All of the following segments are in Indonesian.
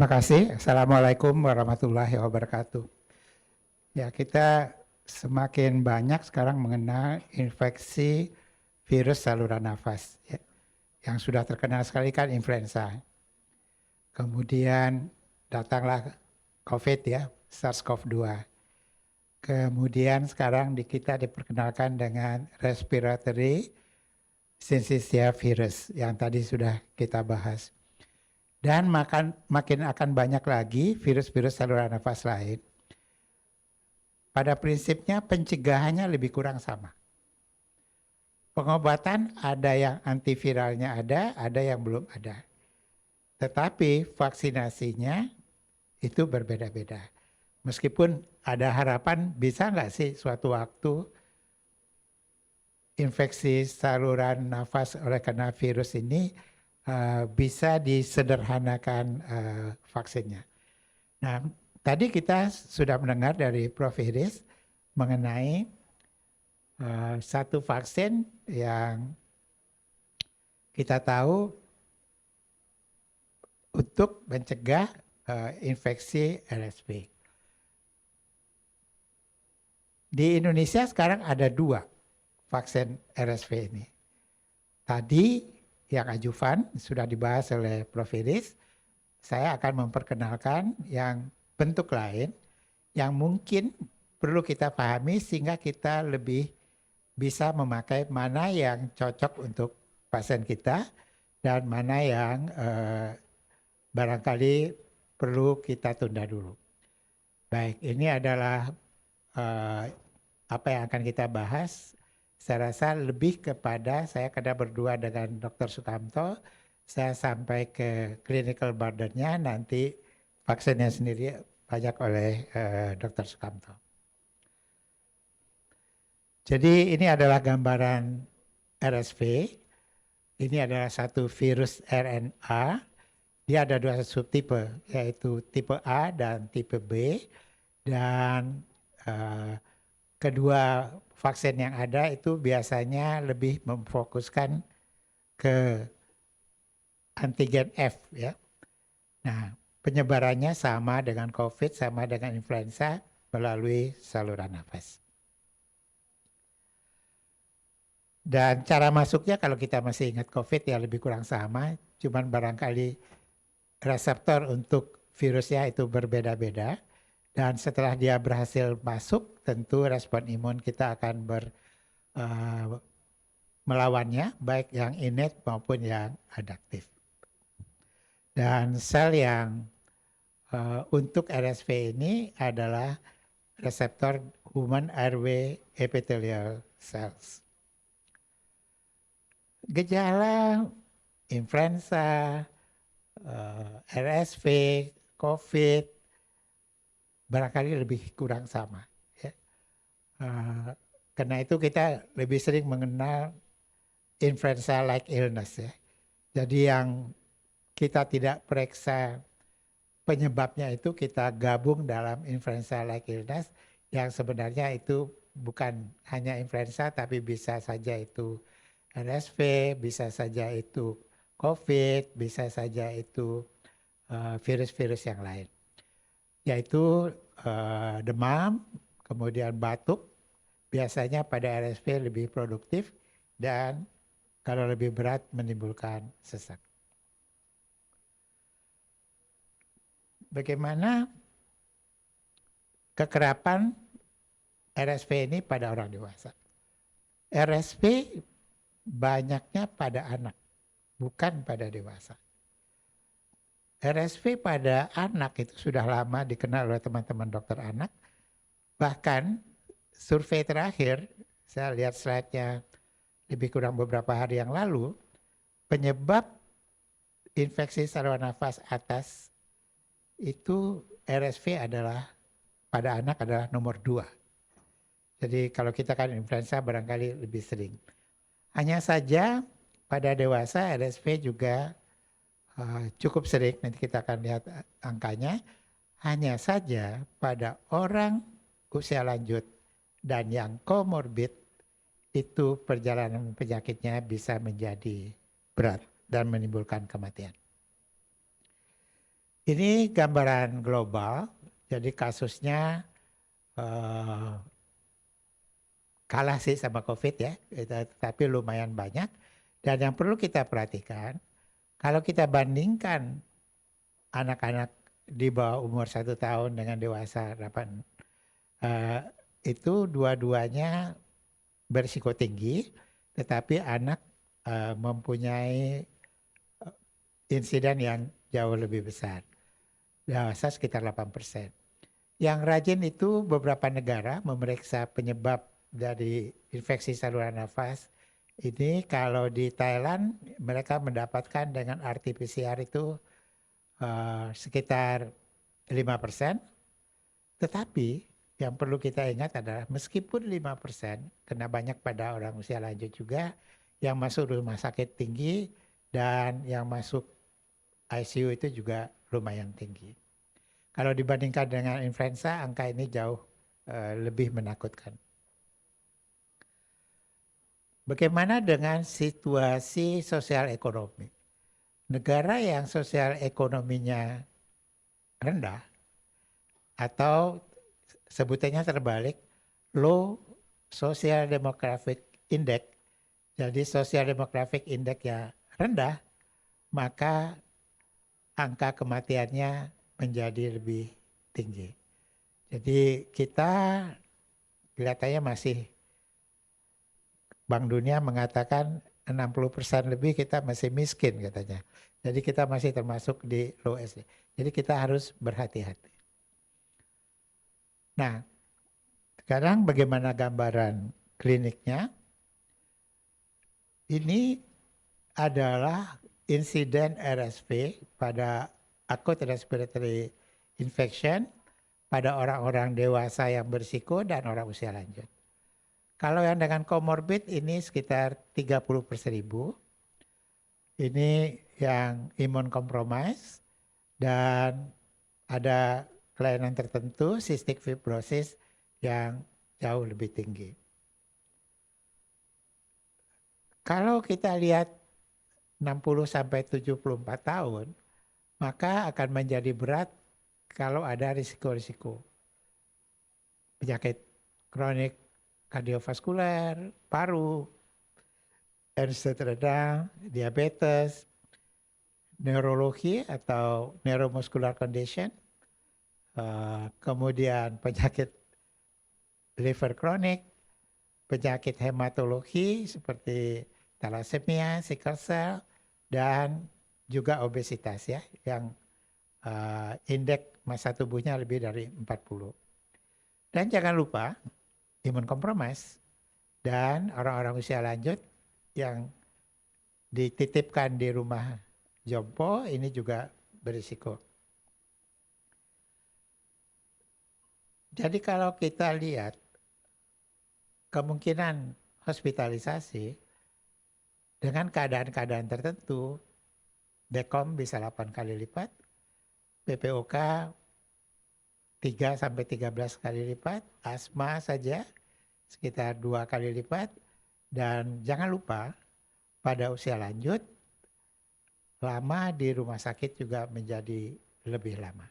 Terima kasih. Assalamualaikum warahmatullahi wabarakatuh. Ya, kita semakin banyak sekarang mengenal infeksi virus saluran nafas. Ya. Yang sudah terkenal sekali kan influenza. Kemudian datanglah COVID ya, SARS-CoV-2. Kemudian sekarang kita diperkenalkan dengan respiratory syncytial virus yang tadi sudah kita bahas. Dan makin akan banyak lagi virus-virus saluran nafas lain. Pada prinsipnya pencegahannya lebih kurang sama. Pengobatan ada yang antiviralnya ada yang belum ada. Tetapi vaksinasinya itu berbeda-beda. Meskipun ada harapan bisa nggak sih suatu waktu infeksi saluran nafas oleh karena virus ini bisa disederhanakan vaksinnya. Nah, tadi kita sudah mendengar dari Prof. Iris mengenai satu vaksin yang kita tahu untuk mencegah infeksi RSV. Di Indonesia sekarang ada 2 vaksin RSV ini. Tadi yang ajuvan sudah dibahas oleh Prof. Iris. Saya akan memperkenalkan yang bentuk lain yang mungkin perlu kita pahami sehingga kita lebih bisa memakai mana yang cocok untuk pasien kita dan mana yang barangkali perlu kita tunda dulu. Baik, ini adalah apa yang akan kita bahas. Saya rasa lebih kepada saya karena berdua dengan Dr. Sukamto, saya sampai ke clinical burden-nya, nanti vaksinnya sendiri banyak oleh Dr. Sukamto. Jadi ini adalah gambaran RSV. Ini adalah satu virus RNA. Dia ada 2 subtipe, yaitu tipe A dan tipe B. Dan kedua vaksin yang ada itu biasanya lebih memfokuskan ke antigen F ya. Nah, penyebarannya sama dengan COVID, sama dengan influenza melalui saluran nafas. Dan cara masuknya kalau kita masih ingat COVID ya lebih kurang sama, cuman barangkali reseptor untuk virusnya itu berbeda-beda. Dan setelah dia berhasil masuk, tentu respon imun kita akan melawannya, baik yang innate maupun yang adaptif. Dan sel yang untuk RSV ini adalah reseptor human airway epithelial cells. Gejala influenza, RSV, COVID, barangkali lebih kurang sama. Ya. Karena itu kita lebih sering mengenal influenza-like illness. Ya. Jadi yang kita tidak periksa penyebabnya itu kita gabung dalam influenza-like illness yang sebenarnya itu bukan hanya influenza tapi bisa saja itu RSV, bisa saja itu COVID, bisa saja itu virus-virus yang lain. Yaitu demam, kemudian batuk, biasanya pada RSV lebih produktif dan kalau lebih berat menimbulkan sesak. Bagaimana kekerapan RSV ini pada orang dewasa? RSV banyaknya pada anak, bukan pada dewasa. RSV pada anak itu sudah lama dikenal oleh teman-teman dokter anak. Bahkan survei terakhir, saya lihat slide-nya lebih kurang beberapa hari yang lalu, penyebab infeksi saluran nafas atas itu RSV adalah pada anak adalah nomor 2. Jadi kalau kita kan influenza barangkali lebih sering. Hanya saja pada dewasa RSV juga cukup sering, nanti kita akan lihat angkanya. Hanya saja pada orang usia lanjut dan yang komorbid itu perjalanan penyakitnya bisa menjadi berat dan menimbulkan kematian. Ini gambaran global, jadi kasusnya kalah sih sama COVID ya, tapi lumayan banyak. Dan yang perlu kita perhatikan, kalau kita bandingkan anak-anak di bawah umur 1 tahun dengan dewasa 8, itu dua-duanya berisiko tinggi, tetapi anak mempunyai insiden yang jauh lebih besar. Dewasa sekitar 8%. Yang rajin itu beberapa negara memeriksa penyebab dari infeksi saluran nafas. Ini kalau di Thailand mereka mendapatkan dengan RT-PCR itu sekitar 5%. Tetapi yang perlu kita ingat adalah meskipun 5%, kena banyak pada orang usia lanjut juga, yang masuk rumah sakit tinggi dan yang masuk ICU itu juga lumayan tinggi. Kalau dibandingkan dengan influenza, angka ini jauh lebih menakutkan. Bagaimana dengan situasi sosial ekonomi? Negara yang sosial ekonominya rendah atau sebutannya terbalik, low social demographic index. Jadi social demographic index yang rendah, maka angka kematiannya menjadi lebih tinggi. Jadi kita kelihatannya masih, Bank Dunia mengatakan 60% lebih kita masih miskin katanya. Jadi kita masih termasuk di low SD. Jadi kita harus berhati-hati. Nah, sekarang bagaimana gambaran kliniknya? Ini adalah insiden RSV pada acute respiratory infection pada orang-orang dewasa yang berisiko dan orang usia lanjut. Kalau yang dengan comorbid ini sekitar 30 per 1000. Ini yang imun compromise dan ada kelainan tertentu, cystic fibrosis yang jauh lebih tinggi. Kalau kita lihat 60 sampai 74 tahun, maka akan menjadi berat kalau ada risiko-risiko penyakit kronik kardiovaskuler, paru, tensi rendah, diabetes, neurologi atau neuromuscular condition, kemudian penyakit liver kronik, penyakit hematologi seperti thalassemia, sickle cell, dan juga obesitas ya, yang indeks massa tubuhnya lebih dari 40. Dan jangan lupa imun compromise dan orang-orang usia lanjut yang dititipkan di rumah jompo ini juga berisiko. Jadi kalau kita lihat kemungkinan hospitalisasi dengan keadaan-keadaan tertentu, BECOM bisa 8 kali lipat, PPOK 3 sampai 13 kali lipat, asma saja sekitar 2 kali lipat, dan jangan lupa pada usia lanjut lama di rumah sakit juga menjadi lebih lama.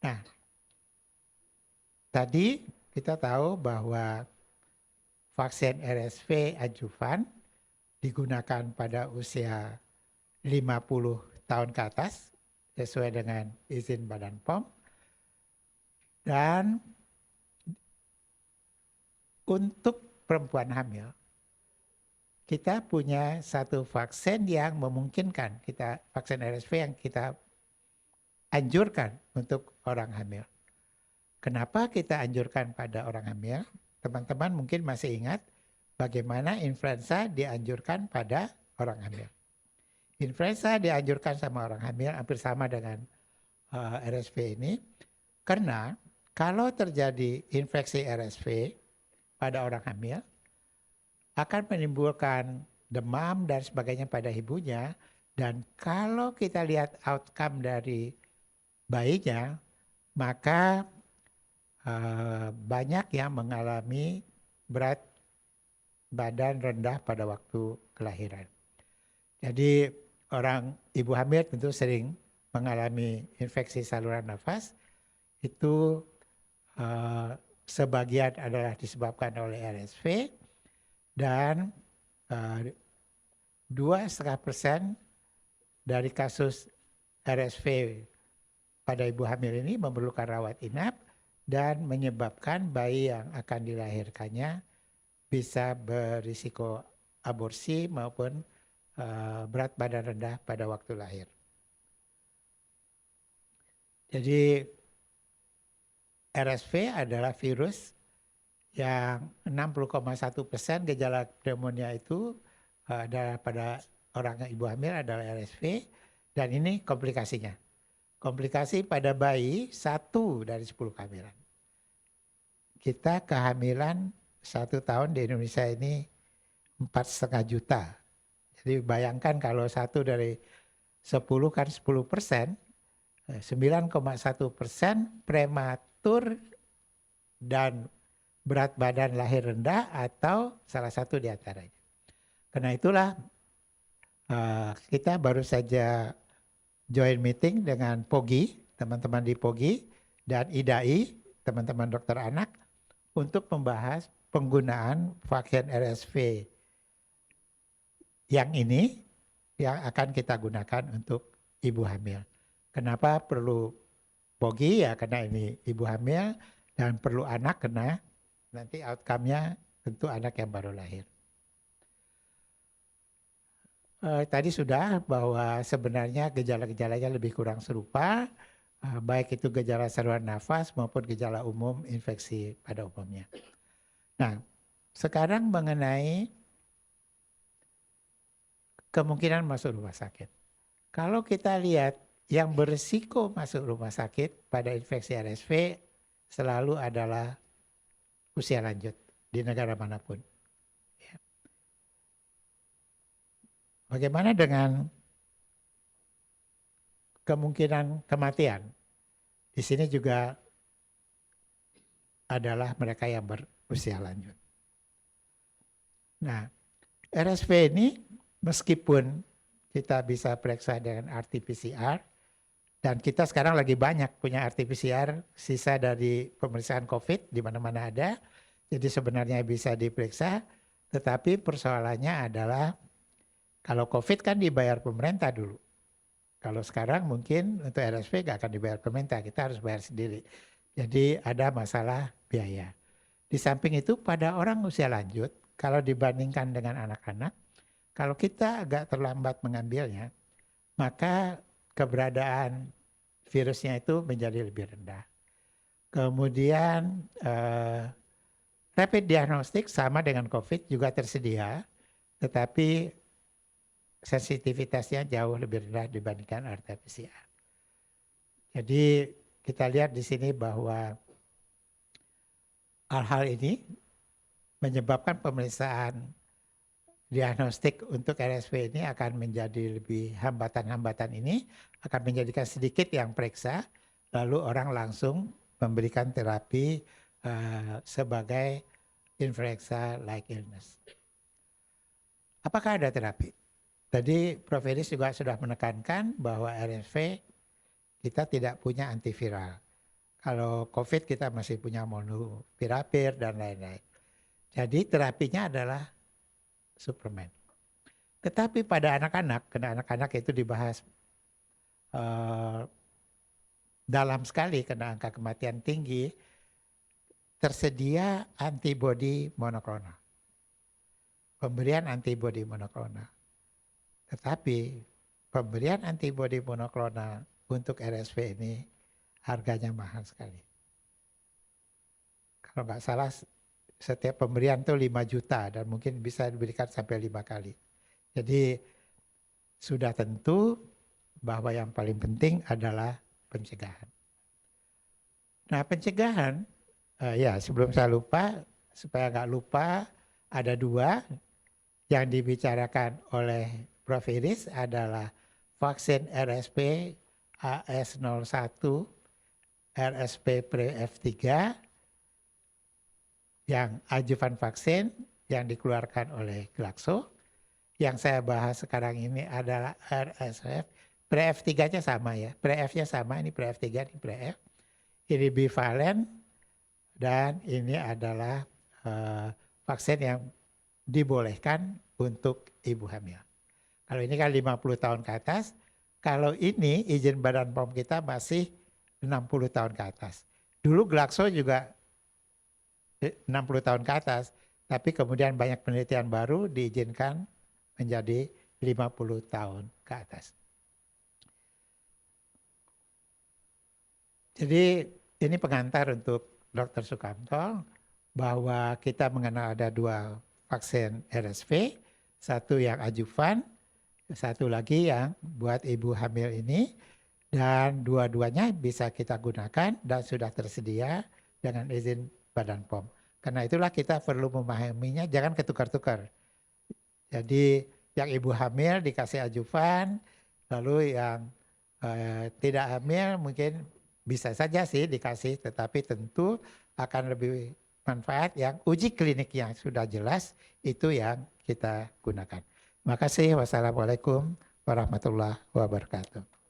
Nah, tadi kita tahu bahwa vaksin RSV adjuvan digunakan pada usia 50 tahun ke atas sesuai dengan izin Badan POM. Dan untuk perempuan hamil, kita punya satu vaksin yang memungkinkan, vaksin RSV yang kita anjurkan untuk orang hamil. Kenapa kita anjurkan pada orang hamil? Teman-teman mungkin masih ingat bagaimana influenza dianjurkan pada orang hamil. Influenza dianjurkan sama orang hamil hampir sama dengan RSV ini, karena kalau terjadi infeksi RSV pada orang hamil, akan menimbulkan demam dan sebagainya pada ibunya. Dan kalau kita lihat outcome dari bayinya, maka banyak yang mengalami berat badan rendah pada waktu kelahiran. Jadi orang ibu hamil tentu sering mengalami infeksi saluran nafas, itu sebagian adalah disebabkan oleh RSV dan 2,5% dari kasus RSV pada ibu hamil ini memerlukan rawat inap dan menyebabkan bayi yang akan dilahirkannya bisa berisiko aborsi maupun berat badan rendah pada waktu lahir. Jadi RSV adalah virus yang 60,1% gejala pneumonia itu adalah pada orang ibu hamil adalah RSV, dan ini komplikasinya. Komplikasi pada bayi 1 dari 10 kehamilan. Kita kehamilan 1 tahun di Indonesia ini 4,5 juta. Jadi bayangkan kalau 1 dari 10 kan 10%, 9,1% prematur dan berat badan lahir rendah atau salah satu di antaranya. Karena itulah kita baru saja join meeting dengan POGI, teman-teman di POGI, dan IDAI, teman-teman dokter anak, untuk membahas penggunaan vaksin RSV yang ini yang akan kita gunakan untuk ibu hamil. Kenapa perlu POGI? Ya karena ini ibu hamil, dan perlu anak karena nanti outcome-nya tentu anak yang baru lahir. Tadi sudah bahwa sebenarnya gejala-gejalanya lebih kurang serupa, baik itu gejala saluran nafas maupun gejala umum infeksi pada umumnya. Nah, sekarang mengenai kemungkinan masuk rumah sakit. Kalau kita lihat yang berisiko masuk rumah sakit pada infeksi RSV selalu adalah usia lanjut di negara manapun. Bagaimana dengan kemungkinan kematian? Di sini juga adalah mereka yang berusia lanjut. Nah, RSV ini meskipun kita bisa periksa dengan RT-PCR, dan kita sekarang lagi banyak punya RT-PCR sisa dari pemeriksaan COVID di mana-mana ada, jadi sebenarnya bisa diperiksa, tetapi persoalannya adalah kalau COVID kan dibayar pemerintah dulu. Kalau sekarang mungkin untuk RSV nggak akan dibayar pemerintah, kita harus bayar sendiri. Jadi ada masalah biaya. Di samping itu pada orang usia lanjut, kalau dibandingkan dengan anak-anak, kalau kita agak terlambat mengambilnya, maka keberadaan virusnya itu menjadi lebih rendah. Kemudian rapid diagnostic sama dengan COVID juga tersedia, tetapi sensitivitasnya jauh lebih rendah dibandingkan RT-PCR. Jadi kita lihat di sini bahwa hal-hal ini menyebabkan pemeriksaan diagnostik untuk RSV ini akan menjadi lebih hambatan-hambatan ini akan menjadikan sedikit yang periksa, lalu orang langsung memberikan terapi sebagai influenza-like illness. Apakah ada terapi? Tadi Prof. Eris juga sudah menekankan bahwa RSV kita tidak punya antiviral. Kalau COVID kita masih punya molnupiravir dan lain-lain. Jadi terapinya adalah suplemen. Tetapi pada anak-anak, karena anak-anak itu dibahas dalam sekali karena angka kematian tinggi, tersedia antibodi monoklonal. Pemberian antibodi monoklonal. Tetapi pemberian antibodi monoklonal untuk RSV ini harganya mahal sekali. Kalau nggak salah setiap pemberian itu 5 juta dan mungkin bisa diberikan sampai 5 kali. Jadi sudah tentu bahwa yang paling penting adalah pencegahan. Nah pencegahan, ya sebelum saya lupa, supaya nggak lupa, ada 2 yang dibicarakan oleh Prof. Iris adalah vaksin RSV AS01, RSV Pre-F3, yang adjuvan vaksin yang dikeluarkan oleh Glaxo, yang saya bahas sekarang ini adalah RSF. Pre-F3-nya sama ya. Pre-F-nya sama, ini pre-F3, ini pre-F. Ini bivalen dan ini adalah vaksin yang dibolehkan untuk ibu hamil. Kalau ini kan 50 tahun ke atas, kalau ini izin Badan POM kita masih 60 tahun ke atas. Dulu Glaxo juga 60 tahun ke atas, tapi kemudian banyak penelitian baru diizinkan menjadi 50 tahun ke atas. Jadi ini pengantar untuk Dr. Sukamto bahwa kita mengenal ada 2 vaksin RSV, satu yang adjuvan, satu lagi yang buat ibu hamil ini, dan dua-duanya bisa kita gunakan dan sudah tersedia dengan izin Badan POM. Karena itulah kita perlu memahaminya, jangan ketukar-tukar. Jadi yang ibu hamil dikasih adjuvan, lalu yang tidak hamil mungkin bisa saja sih dikasih, tetapi tentu akan lebih manfaat yang uji klinik yang sudah jelas itu yang kita gunakan. Terima kasih. Wassalamualaikum warahmatullahi wabarakatuh.